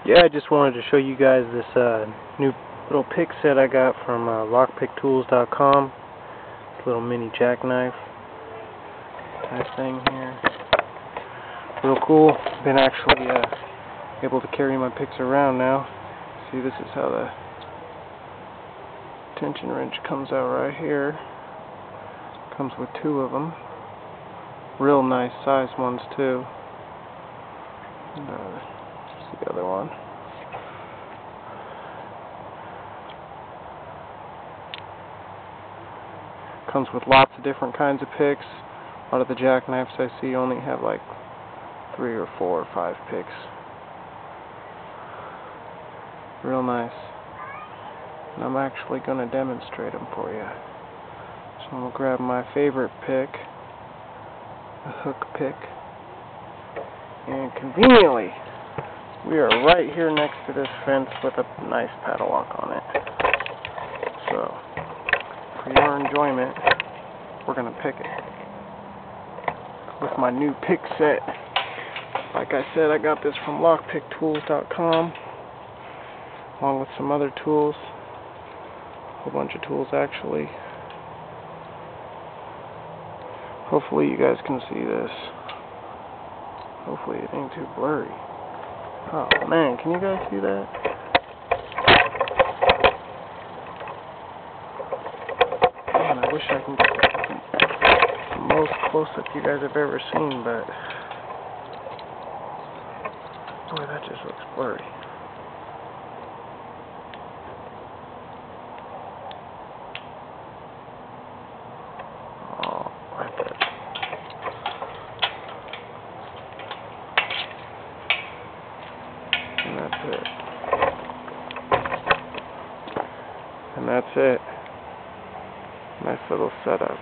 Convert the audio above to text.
Yeah, I just wanted to show you guys this new little pick set I got from lockpicktools.com. This little mini jackknife type thing here. Real cool. Been actually able to carry my picks around now. See, this is how the tension wrench comes out right here. Comes with two of them. Real nice size ones too. And, here's the other one. Comes with lots of different kinds of picks. A lot of the jackknives I see only have like 3 or 4 or 5 picks. Real nice. And I'm actually going to demonstrate them for you. So I'm going to grab my favorite pick, the hook pick, and conveniently we are right here next to this fence with a nice padlock on it. So for your enjoyment, we're going to pick it with my new pick set. Like I said, I got this from lockpicktools.com along with some other tools, a whole bunch of tools actually. Hopefully you guys can see this. Hopefully it ain't too blurry. Oh man, can you guys see that? Man, I wish I can get the most close-up you guys have ever seen, but boy, that just looks blurry. Oh, like that. And that's it. And that's it. Nice little setup.